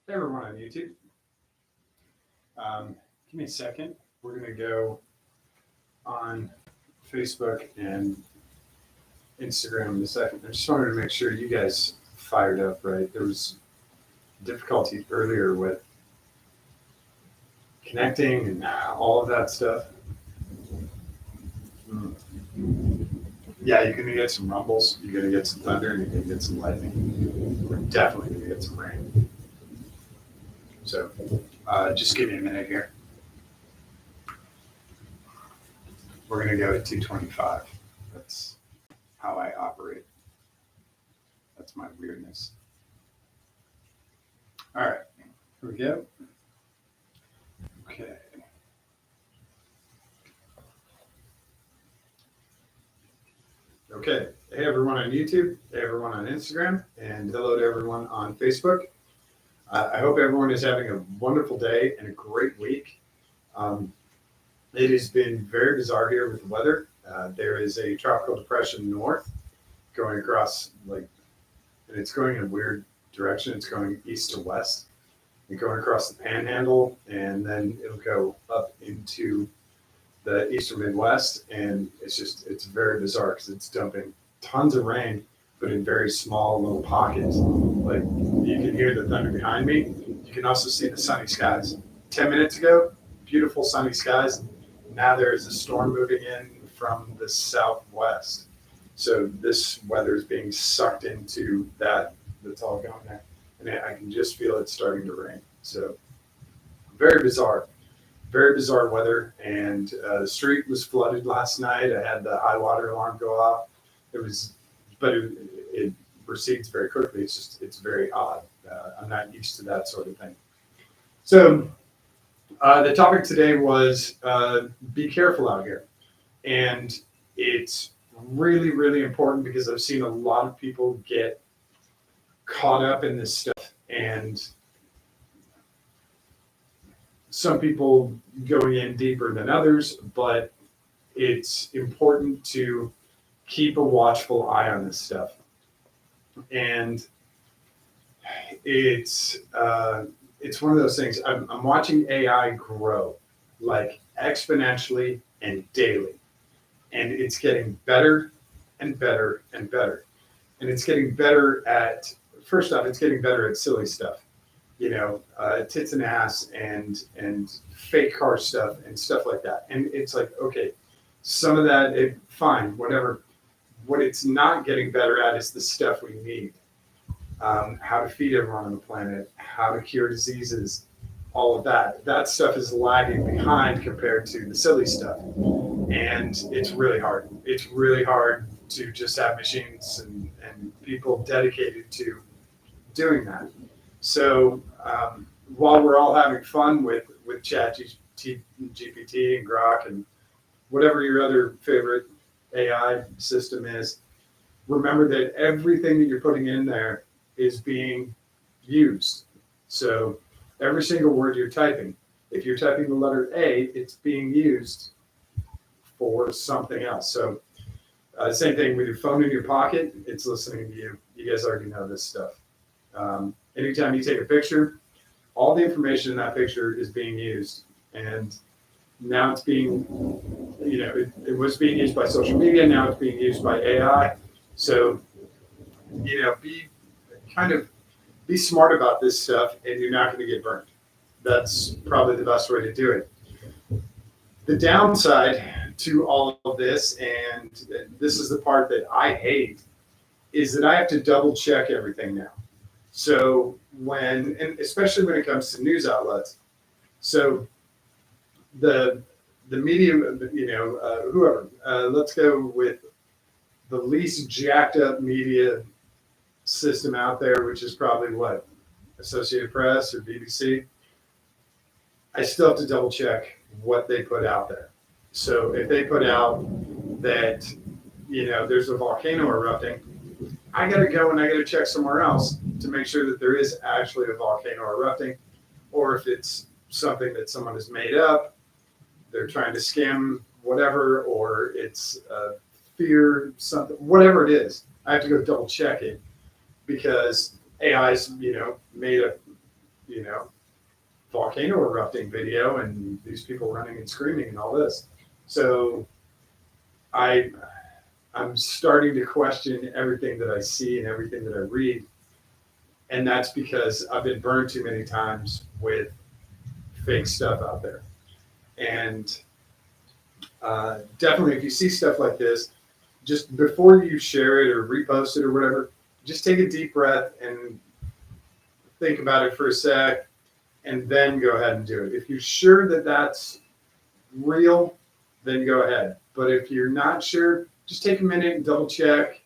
Hey everyone on YouTube. Give me a second. We're going to go on Facebook and Instagram in a second. I just wanted to make sure you guys fired up, right? There was difficulty earlier with connecting and all of that stuff. Mm. Yeah, you're going to get some rumbles, you're going to get some thunder, and you're going to get some lightning. We're definitely going to get some rain. So just give me a minute here. We're going to go at 225. That's how I operate. That's my weirdness. All right, here we go. Okay. Okay. Hey everyone on YouTube. Hey everyone on Instagram, and hello to everyone on Facebook. I hope everyone is having a wonderful day and a great week. It has been very bizarre here with the weather. There is a tropical depression north going across, and it's going in a weird direction. It's going east to west and going across the panhandle, and then it'll go up into the eastern Midwest. And it's very bizarre because it's dumping tons of rain, but in very small little pockets. Like, you can hear the thunder behind me. You can also see the sunny skies. 10 minutes ago, beautiful sunny skies. Now there is a storm moving in from the southwest. So this weather is being sucked into that's all going there. And I can just feel it starting to rain. So very bizarre weather. And the street was flooded last night. I had the high water alarm go off. It recedes very quickly. It's very odd. I'm not used to that sort of thing. So the topic today was be careful out here. And it's really, really important because I've seen a lot of people get caught up in this stuff, and some people going in deeper than others, but it's important to keep a watchful eye on this stuff. And it's one of those things. I'm watching AI grow like exponentially and daily, and it's getting better and better and better. And it's getting better at, first off, it's getting better at silly stuff, tits and ass and fake car stuff and stuff like that. And it's like, okay, some of that, fine, whatever. What it's not getting better at is the stuff we need. How to feed everyone on the planet, how to cure diseases, all of that. That stuff is lagging behind compared to the silly stuff. And it's really hard. It's really hard to just have machines and people dedicated to doing that. So while we're all having fun with ChatGPT and Grok and whatever your other favorite AI system is, remember that everything that you're putting in there is being used. So every single word you're typing, if you're typing the letter A, it's being used for something else. So same thing with your phone in your pocket, it's listening to you. You guys already know this stuff. Anytime you take a picture, all the information in that picture is being used. And now it's being, it was being used by social media, now it's being used by AI. So, be smart about this stuff, and you're not going to get burned. That's probably the best way to do it. The downside to all of this, and this is the part that I hate, is that I have to double check everything now. So and especially when it comes to news outlets, so the media, whoever, let's go with the least jacked up media system out there, which is probably what, Associated Press or BBC. I still have to double check what they put out there. So if they put out that, there's a volcano erupting, I got to go and I got to check somewhere else to make sure that there is actually a volcano erupting, or if it's something that someone has made up, they're trying to scam whatever, or it's fear, something, whatever it is. I have to go double check it because AI's, made a, volcano erupting video and these people running and screaming and all this. So I'm starting to question everything that I see and everything that I read. And that's because I've been burned too many times with fake stuff out there. And definitely, if you see stuff like this, just before you share it or repost it or whatever, just take a deep breath and think about it for a sec, and then go ahead and do it. If you're sure that that's real, then go ahead. But if you're not sure, just take a minute and double check.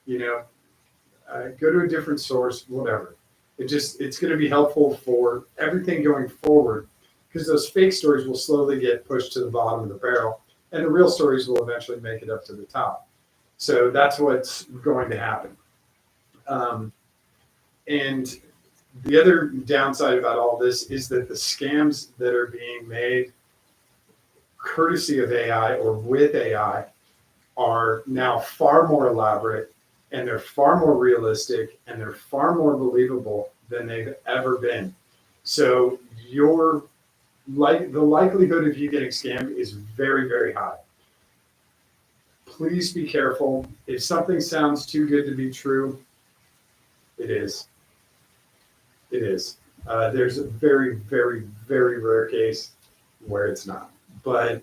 Go to a different source, whatever. It's going to be helpful for everything going forward, because those fake stories will slowly get pushed to the bottom of the barrel, and the real stories will eventually make it up to the top. So that's what's going to happen. And the other downside about all this is that the scams that are being made courtesy of AI or with AI are now far more elaborate, and they're far more realistic, and they're far more believable than they've ever been. So the likelihood of you getting scammed is very, very high. Please be careful. If something sounds too good to be true, it is. It is. There's a very, very, very rare case where it's not, but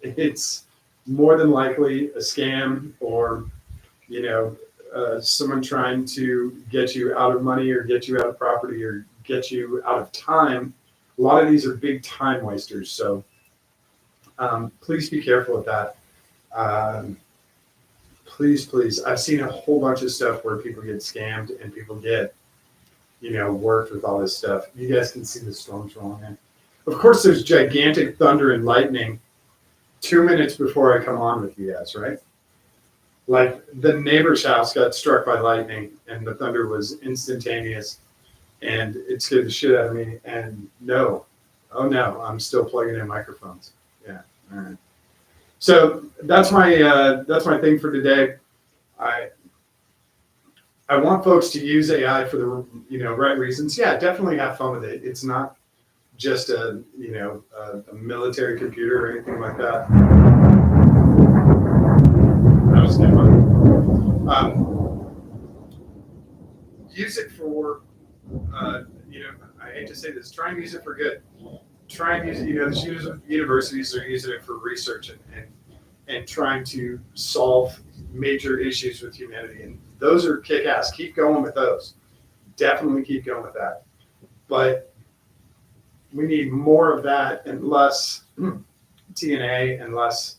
it's more than likely a scam, or someone trying to get you out of money or get you out of property or get you out of time. A lot of these are big time wasters. So please be careful with that. Please. I've seen a whole bunch of stuff where people get scammed and people get, worked with all this stuff. You guys can see the storms rolling in. Of course, there's gigantic thunder and lightning 2 minutes before I come on with you guys, right? Like, the neighbor's house got struck by lightning and the thunder was instantaneous, and it scared the shit out of me. And I'm still plugging in microphones. Yeah, all right. So that's my thing for today. I want folks to use AI for the right reasons. Yeah, definitely have fun with it. It's not just a military computer or anything like that. That was good one. Use it for I hate to say this. Try and use it for good. Try and use it. Universities are using it for research and trying to solve major issues with humanity, and those are kick-ass. Keep going with those. Definitely keep going with that. But we need more of that and less TNA and less,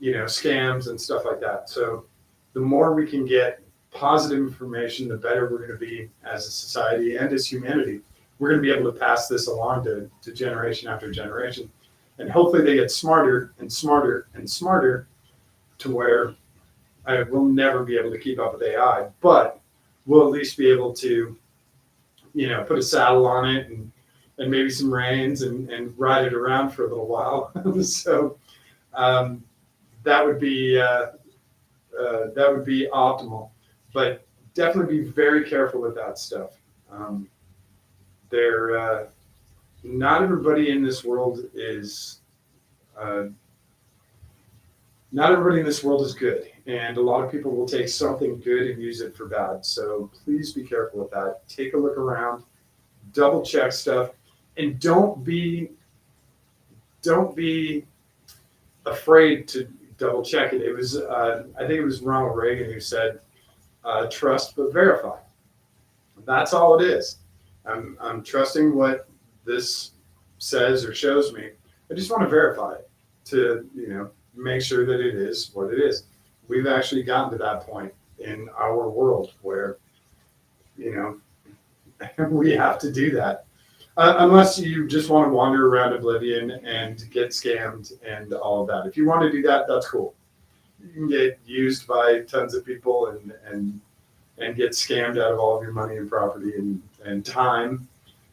scams and stuff like that. So the more we can get positive information, the better we're going to be as a society and as humanity. We're going to be able to pass this along to generation after generation. And hopefully they get smarter and smarter and smarter to where I will never be able to keep up with AI, but we'll at least be able to, put a saddle on it and maybe some reins and ride it around for a little while. So that would be optimal, but definitely be very careful with that stuff. Not everybody in this world is good, and a lot of people will take something good and use it for bad. So please be careful with that. Take a look around, double check stuff, and don't be afraid to double check it. It was I think it was Ronald Reagan who said, "Trust but verify." That's all it is. I'm trusting what this says or shows me. I just want to verify it to make sure that it is what it is. We've actually gotten to that point in our world where we have to do that, unless you just want to wander around oblivion and get scammed and all of that. If you want to do that, that's cool. You can get used by tons of people and get scammed out of all of your money and property and time.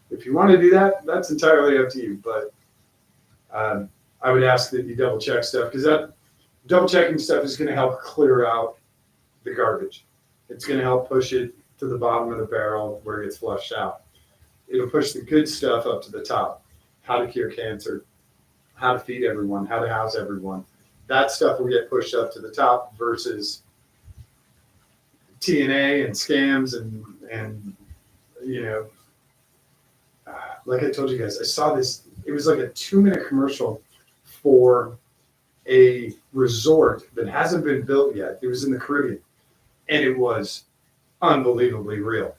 If you want to do that, that's entirely up to you. But I would ask that you double check stuff, because that double checking stuff is going to help clear out the garbage. It's going to help push it to the bottom of the barrel where it gets flushed out. it'll push the good stuff up to the top. How to cure cancer, how to feed everyone, how to house everyone. That stuff will get pushed up to the top versus TNA and scams and you know, like I told you guys, I saw this. It was like a 2-minute commercial for a resort that hasn't been built yet. It was in the Caribbean, and it was unbelievably real.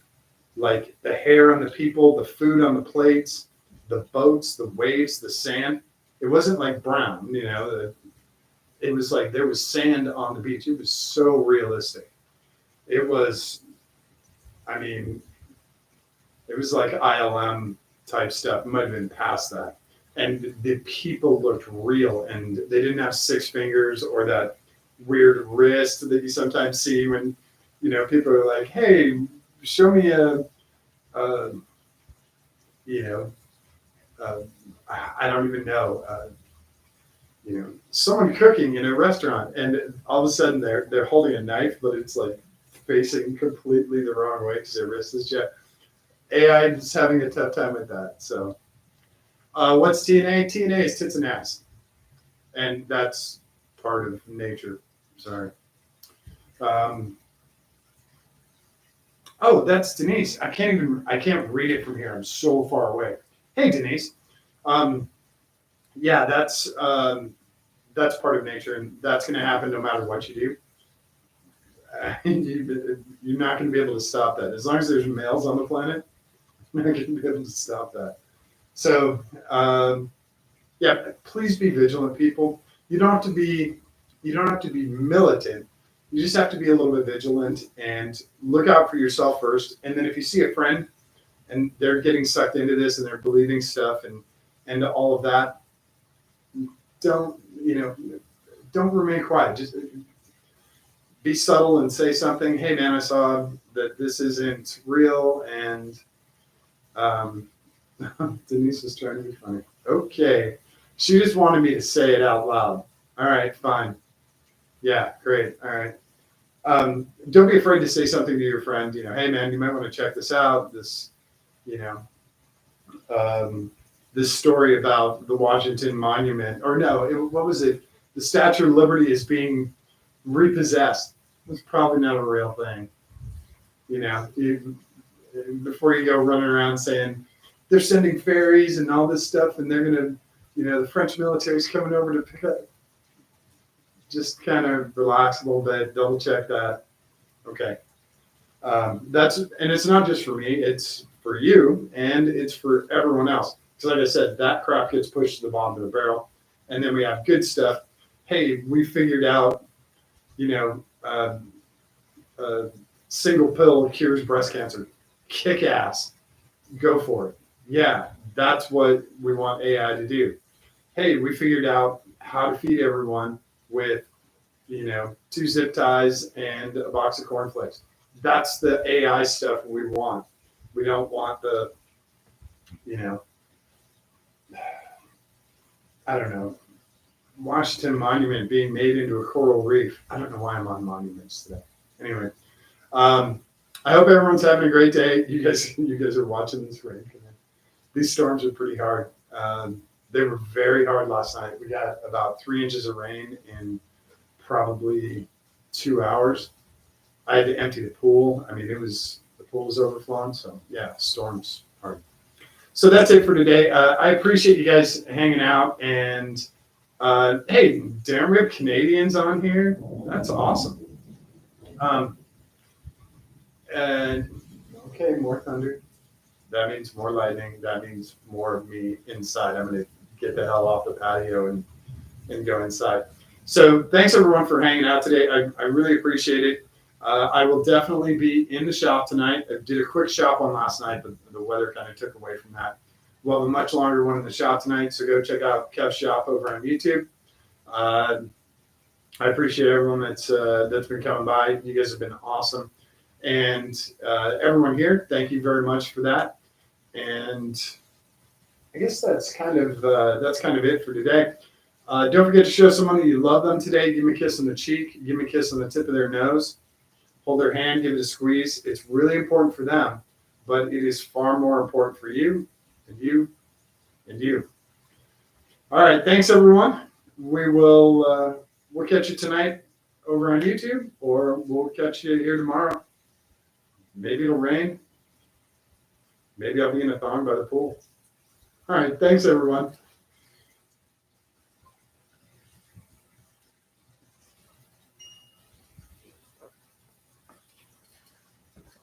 Like the hair on the people, the food on the plates, the boats, the waves, the sand. It wasn't like brown, you know. It was like there was sand on the beach. It was so realistic. It was, I mean, it was like ILM type stuff. It might have been past that. And the people looked real, and they didn't have 6 fingers or that weird wrist that you sometimes see when, you know, people are like, hey, show me you know, I don't even know, you know, someone cooking in a restaurant, and all of a sudden they're holding a knife, but it's like facing completely the wrong way because their wrist is jet. AI is having a tough time with that. So, what's TNA? TNA is tits and ass, and that's part of nature. Sorry. Oh, that's Denise. I can't read it from here. I'm so far away. Hey, Denise. Yeah, that's part of nature, and that's going to happen no matter what you do. You're not going to be able to stop that. As long as there's males on the planet, you're not going to be able to stop that. So, yeah, please be vigilant, people. You don't have to be militant. You just have to be a little bit vigilant and look out for yourself first. And then if you see a friend and they're getting sucked into this and they're believing stuff and all of that, don't remain quiet. Just be subtle and say something. Hey, man, I saw that this isn't real. And Denise was trying to be funny. Okay. She just wanted me to say it out loud. All right, fine. Yeah, great. All right. Don't be afraid to say something to your friend. You know, hey, man, you might want to check this out. This, you know, this story about the Washington Monument. Or no, what was it? The Statue of Liberty is being repossessed. It's probably not a real thing. You know, before you go running around saying they're sending ferries and all this stuff, and they're going to, you know, the French military's coming over to pick up. Just kind of relax a little bit, double check that. Okay. And it's not just for me, it's for you, and it's for everyone else. Because like I said, that crap gets pushed to the bottom of the barrel. And then we have good stuff. Hey, we figured out, you know, single pill cures breast cancer. Kick ass. Go for it. Yeah, that's what we want AI to do. Hey, we figured out how to feed everyone with, you know, 2 zip ties and a box of cornflakes. That's the AI stuff we want. We don't want the, you know, I don't know, Washington Monument being made into a coral reef. I don't know why I'm on monuments today. Anyway, I hope everyone's having a great day. You guys are watching this rain. These storms are pretty hard. They were very hard last night. We got about 3 inches of rain in probably 2 hours. I had to empty the pool. I mean, the pool was overflowing. So yeah, storms hard. So that's it for today. I appreciate you guys hanging out. And hey, damn, we have Canadians on here. That's awesome. And okay, more thunder. That means more lightning. That means more of me inside. I'm going to get the hell off the patio and go inside. So thanks everyone for hanging out today. I really appreciate it. I will definitely be in the shop tonight. I did a quick shop on last night, but the weather kind of took away from that. We'll have a much longer one in the shop tonight, so go check out Kev's shop over on YouTube. I appreciate everyone that's been coming by. You guys have been awesome. And everyone here, thank you very much for that. And I guess that's kind of it for today. Don't forget to show someone that you love them today. Give them a kiss on the cheek. Give them a kiss on the tip of their nose. Hold their hand. Give it a squeeze. It's really important for them but it is far more important for you and you and you. All right, thanks everyone. We'll catch you tonight over on YouTube, or we'll catch you here tomorrow. Maybe it'll rain. Maybe I'll be in a thong by the pool. All right, thanks everyone.